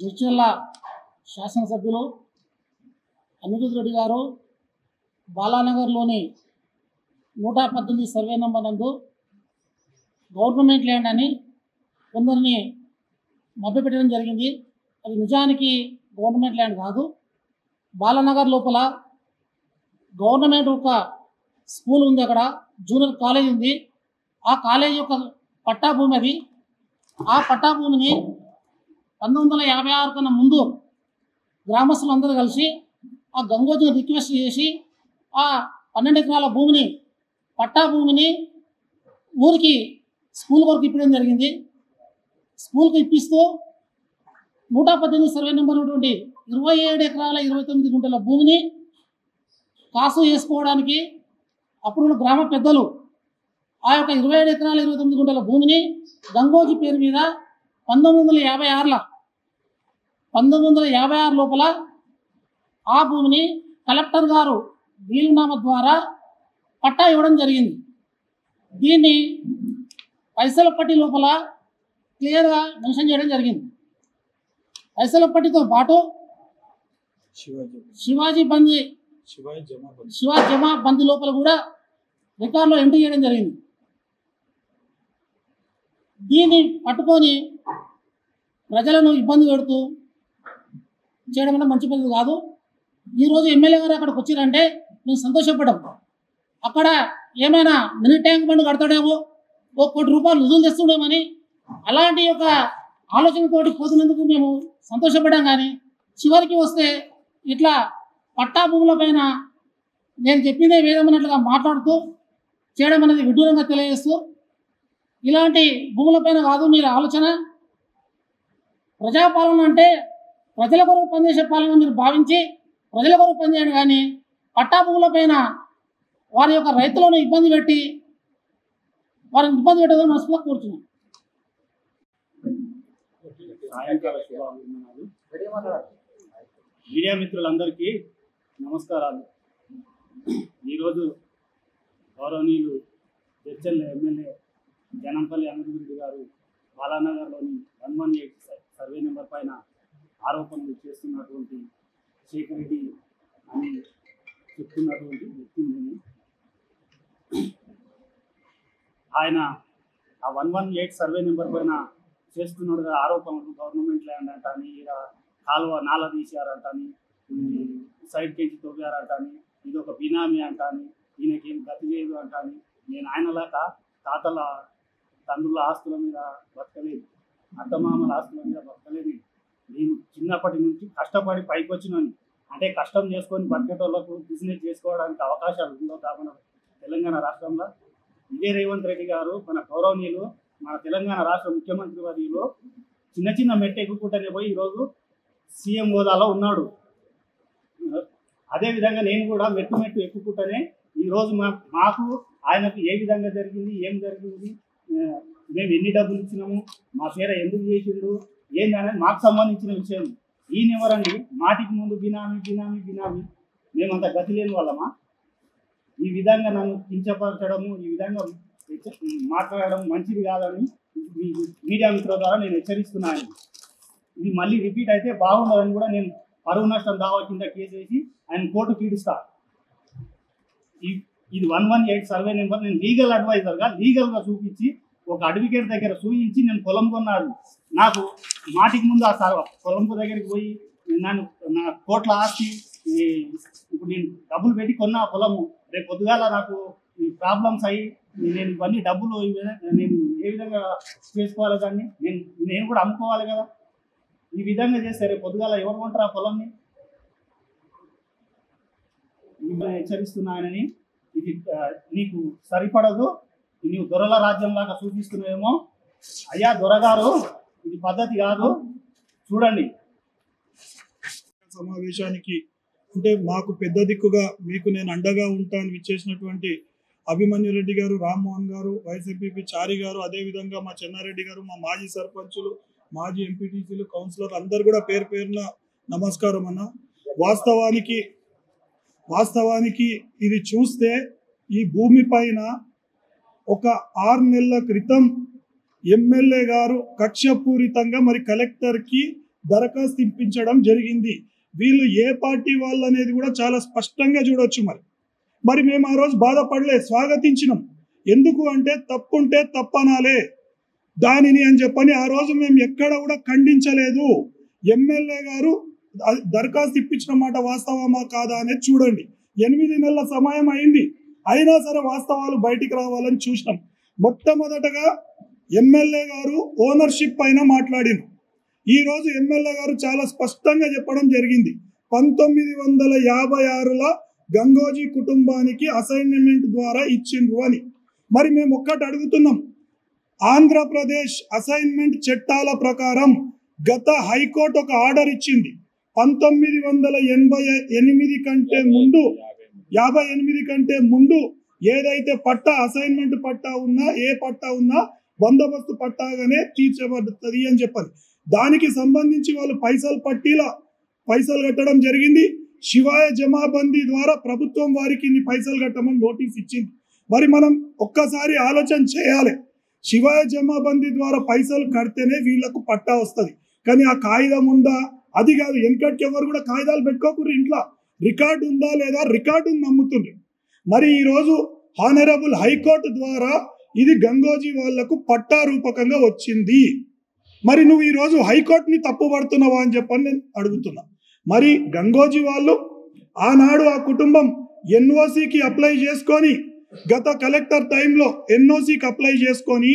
జడ్చర్ల శాసనసభ్యులు అనిరుద్ రెడ్డి గారు బాలానగర్లోని 118 survey number నందు గవర్నమెంట్ ల్యాండ్ అని కొందరిని మభ్యపెట్టడం జరిగింది. అది నిజానికి గవర్నమెంట్ ల్యాండ్ కాదు. బాలానగర్ లోపల గవర్నమెంట్ ఒక స్కూల్ ఉంది, అక్కడ జూనియర్ కాలేజ్ ఉంది. ఆ కాలేజ్ యొక్క పట్టా భూమి అది. ఆ పట్టా భూమిని 1956 కన్నా ముందు గ్రామస్తులందరూ కలిసి ఆ గంగోజీని రిక్వెస్ట్ చేసి ఆ 12 ఎకరాల భూమిని పట్టా భూమిని ఊరికి స్కూల్ వరకు ఇప్పడం జరిగింది. స్కూల్కి ఇప్పిస్తూ 118 సర్వే నెంబర్ ఉన్నటువంటి 27 ఎకరాల 29 గుంటల భూమిని కాసు వేసుకోవడానికి అప్పుడున్న గ్రామ పెద్దలు ఆ యొక్క 27 ఎకరాల 29 గుంటల భూమిని గంగోజీ పేరు మీద 1956 లోపల ఆ భూమిని కలెక్టర్ గారు వీలునామా ద్వారా పట్టా ఇవ్వడం జరిగింది. దీన్ని పైసలపట్టి లోపల క్లియర్గా మెన్షన్ చేయడం జరిగింది. పైసలపట్టితో పాటు శివాజీ జమా బందీ లోపల కూడా రికార్డులో ఎంట్రీ చేయడం జరిగింది. దీన్ని పట్టుకొని ప్రజలను ఇబ్బంది పెడుతూ చేయడం అంటే మంచి పద్ధతి కాదు. ఈరోజు ఎమ్మెల్యే గారు అక్కడికి వచ్చిరంటే మేము సంతోషపడ్డాం. అక్కడ ఏమైనా మినీ ట్యాంక్ బండ్ కడతాడేమో, ₹1 కోటి రుజువులు తెస్తుండేమని అలాంటి యొక్క ఆలోచనతోటి పోతున్నందుకు మేము సంతోషపడ్డాం. కానీ చివరికి వస్తే ఇట్లా పట్టా భూముల పైన నేను చెప్పిందే వేదమన్నట్లుగా మాట్లాడుతూ చేయడం అనేది విడ్డూరంగా తెలియజేస్తూ, ఇలాంటి భూములపైన కాదు మీరు ఆలోచన. ప్రజాపాలన అంటే ప్రజల కొరకు పనిచేసే పాలన మీరు భావించి ప్రజల కొరకు పనిచేయండి. కానీ పట్టా భూములపైన వారి యొక్క రైతులను ఇబ్బంది పెట్టి వారిని ఇబ్బంది పెట్టదని మనసులో కోరుతున్నాను. మీడియా మిత్రులందరికీ నమస్కారాలు. ఈరోజు గౌరవనీయులు జడ్చర్ల ఎమ్మెల్యే జనంపల్లి అనిరుద్ రెడ్డి గారు బాలానగర్లోని 118 సర్వే నెంబర్ పైన ఆరోపణలు చేస్తున్నటువంటి శేఖర్ రెడ్డి అని చెప్తున్నటువంటి వ్యక్తిని ఆయన ఆ 118 సర్వే నెంబర్ పైన చేస్తున్నాడు ఆరోపణలు. గవర్నమెంట్ ల్యాండ్ అంటని, ఇలా కాలువ నాల తీసారంటని, సైడ్ కేజీ తవ్వారంటని, ఇది ఒక బినామీ అంటని, ఈయనకేం గతి లేదు అంటని. నేను ఆయనలాక తాతల తండ్రుల ఆస్తుల మీద బతకలేదు, అత్తమామల ఆస్తుల మీద బతకలేదు. నేను చిన్నప్పటి నుంచి కష్టపడి పైకి వచ్చినాను. అంటే కష్టం చేసుకొని బతికేటోళ్లకు బిజినెస్ చేసుకోవడానికి అవకాశాలు ఉందో మన తెలంగాణ రాష్ట్రంలో. ఇదే రేవంత్ రెడ్డి గారు మన గౌరవనీయులు మన తెలంగాణ రాష్ట్ర ముఖ్యమంత్రి వర్యులు చిన్న చిన్న మెట్టు ఎక్కుకుంటూనే పోయి ఈరోజు సీఎం హోదాలో ఉన్నాడు. అదేవిధంగా నేను కూడా మెట్టు ఎక్కుకుంటూనే ఈరోజు మాకు ఆయనకు ఏ విధంగా జరిగింది, ఏం జరిగింది, మేము ఎన్ని డబ్బులు ఇచ్చినాము, మా పేర ఎందుకు చేసిండు, ఏందనేది మాకు సంబంధించిన విషయం. ఈయన ఎవరండి? మాటికి ముందు బినామీ బినామీ బినామీ. మేమంత గతి లేని వాళ్ళమా? ఈ విధంగా నన్ను కించపరచడము, ఈ విధంగా మాట్లాడడం మంచిది కాదని మీడియా మిత్రుల ద్వారా నేను హెచ్చరిస్తున్నాను. ఇది మళ్ళీ రిపీట్ అయితే బాగుండదని కూడా నేను పరువు నష్టం దావా కింద కేసు వేసి ఆయన కోర్టు పీడిస్తా. ఇది 118 సర్వే నెంబర్ నేను లీగల్ అడ్వైజర్గా లీగల్గా చూపించి ఒక అడ్వకేట్ దగ్గర చూపించి నేను పొలం కొన్నాను. నాకు మాటికి ముందు ఆ పొలంపు దగ్గరికి పోయి నన్ను నా కోట్ల ఆస్తి ఇప్పుడు నేను డబ్బులు పెట్టి కొన్న పొలము రేపు పొద్దుగాల నాకు ప్రాబ్లమ్స్ అయ్యి నేను ఇవన్నీ డబ్బులు నేను ఏ విధంగా చేసుకోవాలి, దాన్ని నేను కూడా అమ్ముకోవాలి కదా. ఈ విధంగా చేస్తే రేపు పొద్దుగాల ఎవరు కొంటారు ఆ పొలంని? హెచ్చరిస్తున్నానని. ఇది నీకు సరిపడదు, నీవు దొరల రాజ్యం లాగా చూపిస్తున్నావేమో. అయ్యా దొరగారు, ఇది పద్ధతి కాదు, చూడండి. సమావేశానికి అంటే మాకు పెద్ద దిక్కుగా మీకు నేను అండగా ఉంటాను విచ్చేసినటువంటి అభిమన్యు రెడ్డి గారు, రామ్మోహన్ గారు, వైఎస్ఎంపీ చారి గారు, అదేవిధంగా మా చెన్నారెడ్డి గారు, మా మాజీ సర్పంచులు, మాజీ ఎంపీటీసీలు, కౌన్సిలర్ అందరు కూడా పేరు పేరున నమస్కారం అన్న. వాస్తవానికి ఇది చూస్తే ఈ భూమి పైన ఒక 6 నెలల క్రితం ఎమ్మెల్యే గారు కక్షపూరితంగా మరి కలెక్టర్కి దరఖాస్తు ఇప్పించడం జరిగింది. వీళ్ళు ఏ పార్టీ వాళ్ళు అనేది కూడా చాలా స్పష్టంగా చూడొచ్చు. మరి మేము ఆ రోజు బాధపడలే, స్వాగతించినాం. ఎందుకు అంటే తప్పుంటే తప్పనాలే దానిని అని చెప్పని ఆ రోజు మేము ఎక్కడ కూడా ఖండించలేదు. ఎమ్మెల్యే గారు దరఖాస్తు ఇప్పించిన మాట వాస్తవమా కాదా అనేది చూడండి. 8 నెలల సమయం అయింది, అయినా సరే వాస్తవాలు బయటికి రావాలని చూసినాం. మొట్టమొదటగా ఎమ్మెల్యే గారు ఓనర్షిప్ పైన మాట్లాడినారు. ఈ రోజు ఎమ్మెల్యే గారు చాలా స్పష్టంగా చెప్పడం జరిగింది, 1956లో గంగోజీ కుటుంబానికి అసైన్మెంట్ ద్వారా ఇచ్చిండ్రు అని. మరి మేము ఒక్కటి అడుగుతున్నాం, ఆంధ్రప్రదేశ్ అసైన్మెంట్ చట్టాల ప్రకారం గత హైకోర్టు ఒక ఆర్డర్ ఇచ్చింది. 1988 కంటే ముందు 58 కంటే ముందు ఏదైతే పట్టా అసైన్మెంట్ పట్టా ఉన్నా, ఏ పట్టా ఉన్నా బందోబస్తు పట్టాగానే తీర్చబడుతుంది అని చెప్పాలి. దానికి సంబంధించి వాళ్ళు పైసలు కట్టడం జరిగింది. శివాయ జమాబందీ ద్వారా ప్రభుత్వం వారికి ఇన్ని పైసలు కట్టమని నోటీస్ ఇచ్చింది. మరి మనం ఒక్కసారి ఆలోచన చేయాలి, శివాయ జమాబందీ ద్వారా పైసలు కడితేనే వీళ్లకు పట్టా వస్తుంది. కానీ ఆ కాగితం ఉందా? అది కాదు. వెనకటికి ఎవరు కూడా కాగితాలు పెట్టుకోకూడదు, ఇంట్లో రికార్డు ఉందా లేదా రికార్డును నమ్ముతుండ్రు. మరి ఈరోజు హానరబుల్ హైకోర్టు ద్వారా ఇది గంగోజీ వాళ్లకు పట్టా రూపకంగా వచ్చింది. మరి నువ్వు ఈరోజు హైకోర్టుని తప్పుపడుతున్నావా అని చెప్పని నేను అడుగుతున్నా. మరి గంగోజీ వాళ్ళు ఆనాడు ఆ కుటుంబం ఎన్ఓసికి అప్లై చేసుకొని, గత కలెక్టర్ టైంలో ఎన్ఓసికి అప్లై చేసుకొని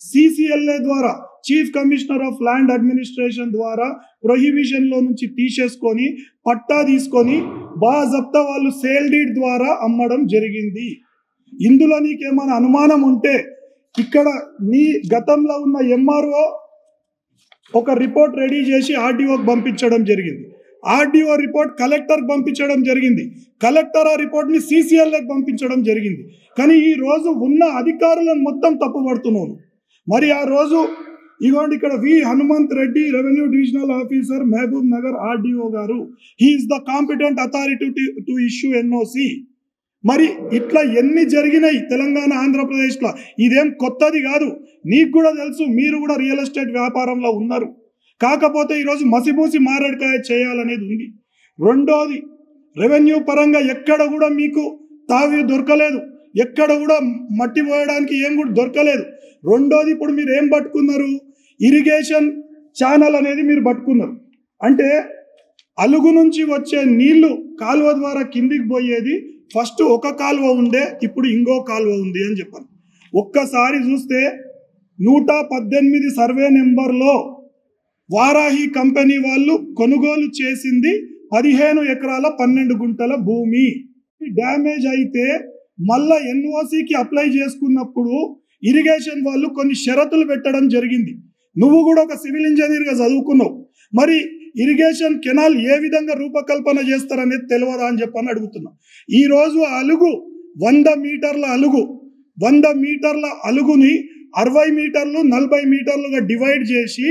సిసిఎల్ఏ ద్వారా, chief commissioner of land administration ద్వారా ప్రొహిబిషన్లో నుంచి తీసేసుకొని పట్టా తీసుకొని బాజప్తా వాళ్ళు సేల్ డీడ్ ద్వారా అమ్మడం జరిగింది. ఇందులో నీకేమైనా అనుమానం ఉంటే ఇక్కడ నీ గతంలో ఉన్న ఎంఆర్ఓ ఒక రిపోర్ట్ రెడీ చేసి ఆర్డీఓకి పంపించడం జరిగింది. ఆర్డీఓ రిపోర్ట్ కలెక్టర్కి పంపించడం జరిగింది. కలెక్టర్ ఆ రిపోర్ట్ని సిసిఎల్ఏకి పంపించడం జరిగింది. కానీ ఈ రోజు ఉన్న అధికారులను మొత్తం తప్పుపడుతున్నాను. మరి ఆ రోజు ఇగోండి ఇక్కడ V Hanumanth Reddy, revenue divisional officer, Mahabubnagar RDO గారు, he is the competent authority to issue NOC. మరి ఇట్లా ఎన్ని జరిగినాయి తెలంగాణ ఆంధ్రప్రదేశ్లో, ఇదేం కొత్తది కాదు. నీకు కూడా తెలుసు, మీరు కూడా రియల్ ఎస్టేట్ వ్యాపారంలో ఉన్నారు. కాకపోతే ఈరోజు మసిబూసి మారేడుకాయ చేయాలనేది ఉంది. రెండోది, రెవెన్యూ పరంగా ఎక్కడ కూడా మీకు తావి దొరకలేదు, ఎక్కడ కూడా మట్టి పోయడానికి ఏం కూడా దొరకలేదు. రెండోది, ఇప్పుడు మీరు ఏం పట్టుకున్నారు, ఇరిగేషన్ ఛానల్ అనేది మీరు పట్టుకున్నారు. అంటే అలుగు నుంచి వచ్చే నీళ్లు కాలువ ద్వారా కిందికి పోయేది ఫస్ట్ ఒక కాలువ ఉండే, ఇప్పుడు ఇంకో కాలువ ఉంది అని చెప్పాను. ఒక్కసారి చూస్తే 118 సర్వే నెంబర్లో వారాహి కంపెనీ వాళ్ళు కొనుగోలు చేసింది 15 ఎకరాల 12 గుంటల భూమి. డ్యామేజ్ అయితే మళ్ళా ఎన్ఓసికి అప్లై చేసుకున్నప్పుడు ఇరిగేషన్ వాళ్ళు కొన్ని షరతులు పెట్టడం జరిగింది. నువ్వు కూడా ఒక సివిల్ ఇంజనీర్గా చదువుకున్నావు, మరి ఇరిగేషన్ కెనాల్ ఏ విధంగా రూపకల్పన చేస్తారనేది తెలియదా అని చెప్పని అడుగుతున్నా. ఈరోజు అలుగు 100 మీటర్ల అలుగు, 100 మీటర్ల అలుగుని 60 మీటర్లు 40 మీటర్లుగా డివైడ్ చేసి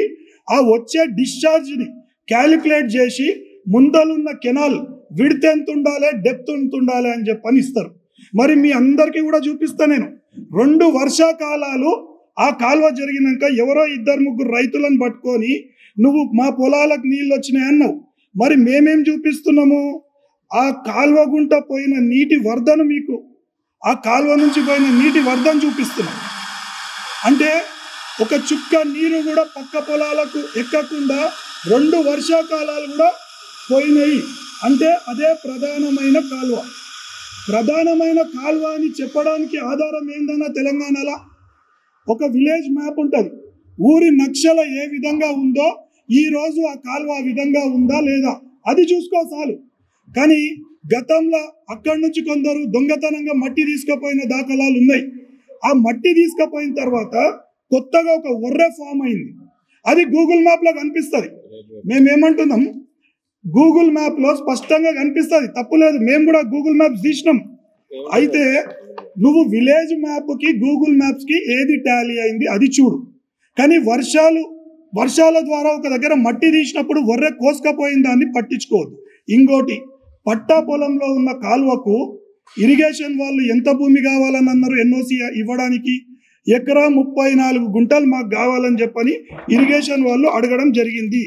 ఆ వచ్చే డిశ్చార్జ్ని క్యాలిక్యులేట్ చేసి ముందలున్న కెనాల్ విడ్త్ ఎంత ఉండాలి, డెప్త్ ఎంత ఉండాలి అని చెప్పని ఇస్తారు. మరి మీ అందరికీ కూడా చూపిస్తా నేను. 2 వర్షాకాలాలు ఆ కాలువ జరిగినాక ఎవరో 2-3 రైతులను పట్టుకొని నువ్వు మా పొలాలకు నీళ్ళు వచ్చినాయి అన్నావు. మరి మేమేం చూపిస్తున్నాము, ఆ కాలువ గుంట పోయిన నీటి వర్ధను, మీకు ఆ కాలువ నుంచి పోయిన నీటి వర్ధను చూపిస్తున్నాం. అంటే ఒక చుక్క నీరు కూడా పక్క పొలాలకు ఎక్కకుండా 2 వర్షాకాలాలు కూడా పోయినాయి. అంటే అదే ప్రధానమైన కాలువ. ప్రధానమైన కాలువ అని చెప్పడానికి ఆధారం ఏందన్నా, తెలంగాణలో ఒక విలేజ్ మ్యాప్ ఉంటుంది. ఊరి నక్షల ఏ విధంగా ఉందో ఈరోజు ఆ కాలువ ఆ విధంగా ఉందా లేదా అది చూసుకో చాలు. కానీ గతంలో అక్కడి నుంచి కొందరు దొంగతనంగా మట్టి తీసుకుపోయిన దాఖలాలు ఉన్నాయి. ఆ మట్టి తీసుకుపోయిన తర్వాత కొత్తగా ఒక ఒర్రె ఫామ్ అయింది. అది గూగుల్ మ్యాప్లో కనిపిస్తుంది. మేమేమంటున్నాం, గూగుల్ మ్యాప్లో స్పష్టంగా కనిపిస్తుంది, తప్పులేదు. మేము కూడా గూగుల్ మ్యాప్స్ తీసినాం. అయితే నువ్వు విలేజ్ మ్యాప్కి గూగుల్ మ్యాప్స్కి ఏది టాలీ అయింది అది చూడు. కానీ వర్షాల ద్వారా ఒక దగ్గర మట్టి తీసినప్పుడు ఒర్రె కోసుకపోయిన దాన్ని పట్టించుకోవద్దు. ఇంకోటి, పట్టా పొలంలో ఉన్న కాలువకు ఇరిగేషన్ వాళ్ళు ఎంత భూమి కావాలని అన్నారు ఎన్ఓసి ఇవ్వడానికి, ఎకరా 34 గుంటలు మాకు కావాలని చెప్పని ఇరిగేషన్ వాళ్ళు అడగడం జరిగింది.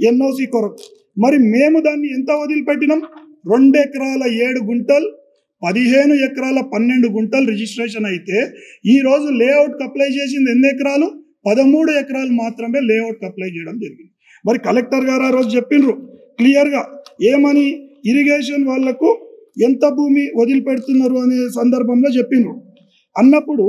ఎన్ఓసి కొరకు. మరి మేము దాన్ని ఎంత వదిలిపెట్టినాం? 2 ఎకరాల 7 గుంటలు 15 ఎకరాల 12 గుంటలు రిజిస్ట్రేషన్ అయితే ఈరోజు లేఅవుట్కి అప్లై చేసింది ఎన్ని ఎకరాలు? 13 ఎకరాలు మాత్రమే లేఅవుట్కి అప్లై చేయడం జరిగింది. మరి కలెక్టర్ గారు ఆ రోజు చెప్పిండ్రు క్లియర్గా ఏమని, ఇరిగేషన్ వాళ్లకు ఎంత భూమి వదిలిపెడుతున్నారు అనే సందర్భంలో చెప్పిండ్రు. అన్నప్పుడు